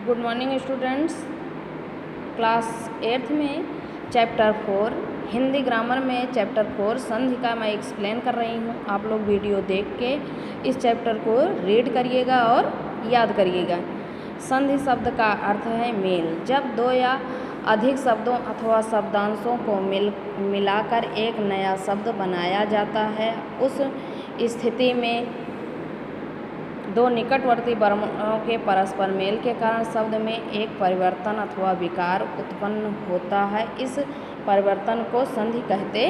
Good morning students. Class 8th में chapter 4 Hindi grammar में chapter 4 संधि का मैं एक्सप्लेन कर रही हूँ। आप लोग वीडियो देख के इस चैप्टर को रीड करिएगा और याद करिएगा। संधि शब्द का अर्थ है मेल। जब दो या अधिक शब्दों अथवा शब्दांशों को मिलाकर एक नया शब्द बनाया जाता है, उस स्थिति में दो निकटवर्ती वर्णों के परस्पर मेल के कारण शब्द में एक परिवर्तन अथवा विकार उत्पन्न होता है। इस परिवर्तन को संधि कहते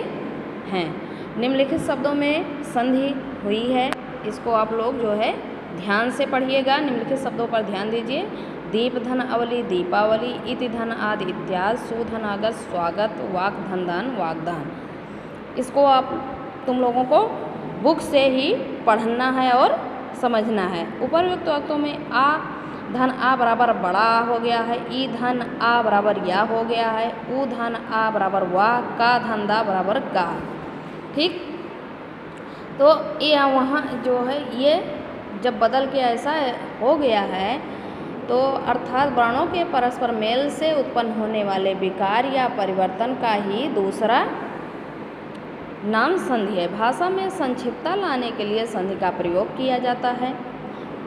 हैं। निम्नलिखित शब्दों में संधि हुई है, इसको आप लोग जो है ध्यान से पढ़िएगा। निम्नलिखित शब्दों पर ध्यान दीजिए। दीप धन अवली दीपावली, इति धन आदि इत्यादि, सुधन अगस्त स्वागत, वाक धन दान वागदान। इसको आप तुम लोगों को बुक से ही पढ़ना है और समझना है। उपरयुक्त वाक्यों में आ धन आ बराबर बड़ा आ हो गया है, ई धन आ बराबर या हो गया है, ऊ धन आ बराबर वाह, का धन दा बराबर का। ठीक, तो ये वहाँ जो है ये जब बदल के ऐसा हो गया है तो अर्थात वर्णों के परस्पर मेल से उत्पन्न होने वाले विकार या परिवर्तन का ही दूसरा नाम संधि है। भाषा में संक्षिप्तता लाने के लिए संधि का प्रयोग किया जाता है।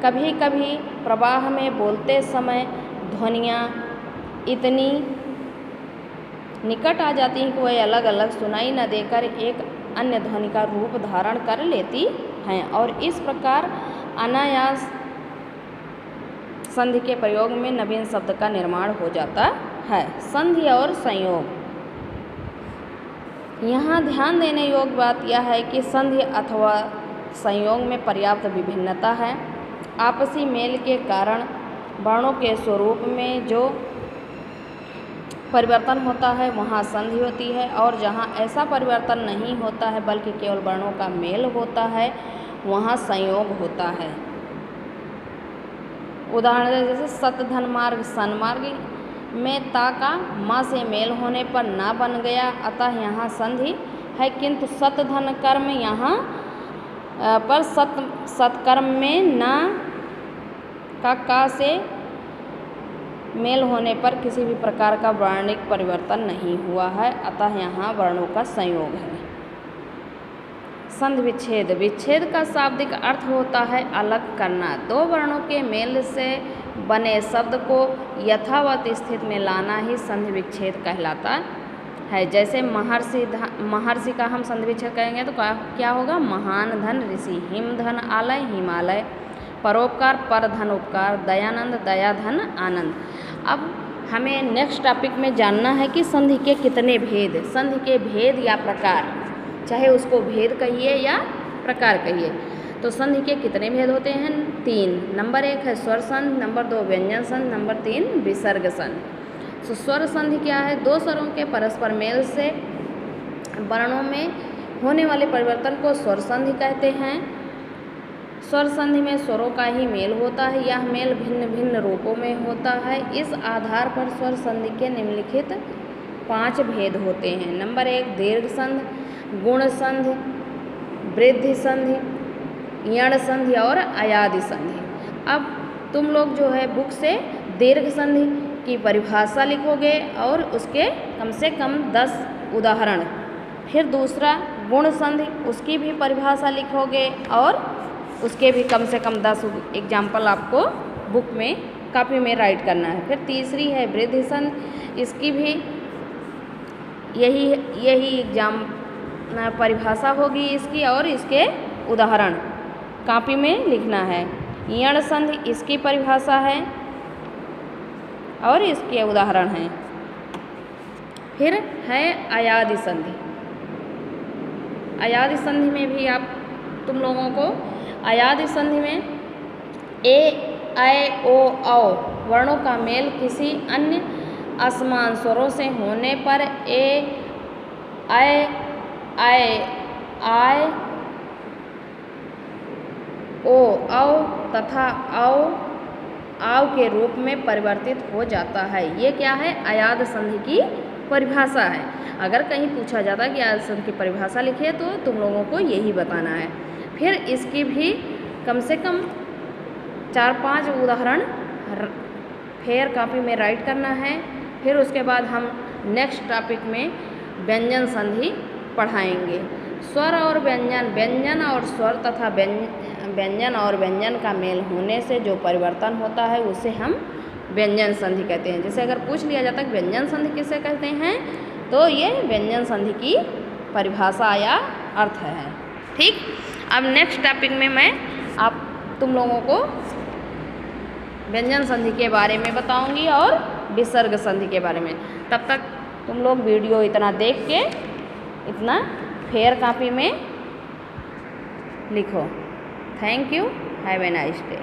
कभी कभी प्रवाह में बोलते समय ध्वनियाँ इतनी निकट आ जाती हैं कि वह अलग अलग सुनाई न देकर एक अन्य ध्वनि का रूप धारण कर लेती हैं और इस प्रकार अनायास संधि के प्रयोग में नवीन शब्द का निर्माण हो जाता है। संधि और संयोग। यहाँ ध्यान देने योग्य बात यह है कि संधि अथवा संयोग में पर्याप्त विभिन्नता है। आपसी मेल के कारण वर्णों के स्वरूप में जो परिवर्तन होता है वहाँ संधि होती है, और जहाँ ऐसा परिवर्तन नहीं होता है बल्कि केवल वर्णों का मेल होता है वहाँ संयोग होता है। उदाहरण जैसे सत धन मार्ग सन्मार्ग में ता का माँ से मेल होने पर ना बन गया, अतः यहाँ संधि है, किंतु सत धन कर्म यहाँ पर सत्कर्म में ना का से मेल होने पर किसी भी प्रकार का वर्णिक परिवर्तन नहीं हुआ है, अतः यहाँ वर्णों का संयोग है। संधि विच्छेद। विच्छेद का शाब्दिक अर्थ होता है अलग करना। दो वर्णों के मेल से बने शब्द को यथावत स्थिति में लाना ही संधि विच्छेद कहलाता है। जैसे महर्षि का हम संधि विच्छेद करेंगे तो क्या होगा? महान धन ऋषि, हिम धन आलय हिमालय, परोपकार पर धन उपकार, दयानंद दया धन आनंद। अब हमें नेक्स्ट टॉपिक में जानना है कि संधि के कितने भेद, संधि के भेद या प्रकार, चाहे उसको भेद कहिए या प्रकार कहिए। तो संधि के कितने भेद होते हैं? 3। नंबर 1 है स्वर संधि, नंबर 2 व्यंजन संधि, नंबर 3 विसर्ग संधि। तो स्वर संधि क्या है? दो स्वरों के परस्पर मेल से वर्णों में होने वाले परिवर्तन को स्वर संधि कहते हैं। स्वर संधि में स्वरों का ही मेल होता है, यह मेल भिन्न भिन्न रूपों में होता है। इस आधार पर स्वर संधि के निम्नलिखित 5 भेद होते हैं। नंबर 1 दीर्घ संधि, गुण संधि, वृद्धि संधि, यण संधि और अयादि संधि। अब तुम लोग जो है बुक से दीर्घ संधि की परिभाषा लिखोगे और उसके कम से कम 10 उदाहरण। फिर दूसरा गुण संधि, उसकी भी परिभाषा लिखोगे और उसके भी कम से कम 10 एग्जाम्पल आपको बुक में कॉपी में राइट करना है। फिर तीसरी है वृद्धि संधि, इसकी भी यही परिभाषा होगी इसकी और इसके उदाहरण कॉपी में लिखना है। यण संधि, इसकी परिभाषा है और इसके उदाहरण हैं। फिर है अयादि संधि। अयादि संधि में भी आप तुम लोगों को अयादि संधि में ए ऐ ओ औ वर्णों का मेल किसी अन्य असमान स्वरों से होने पर ए ऐ आय ओ औ तथा आव के रूप में परिवर्तित हो जाता है। ये क्या है? अयाद संधि की परिभाषा है। अगर कहीं पूछा जाता है कि अयाद संधि की परिभाषा लिखिए तो तुम लोगों को यही बताना है। फिर इसकी भी कम से कम 4-5 उदाहरण फेयर कॉपी में राइट करना है। फिर उसके बाद हम नेक्स्ट टॉपिक में व्यंजन संधि पढ़ाएंगे। स्वर और व्यंजन, व्यंजन और स्वर तथा व्यंजन और व्यंजन का मेल होने से जो परिवर्तन होता है उसे हम व्यंजन संधि कहते हैं। जैसे अगर पूछ लिया जाता है व्यंजन संधि किसे कहते हैं, तो ये व्यंजन संधि की परिभाषा या अर्थ है। ठीक, अब नेक्स्ट टॉपिक में मैं तुम लोगों को व्यंजन संधि के बारे में बताऊंगी और विसर्ग संधि के बारे में। तब तक तुम लोग वीडियो इतना देख के इतना फेयर कॉपी में लिखो। Thank you, have a nice day.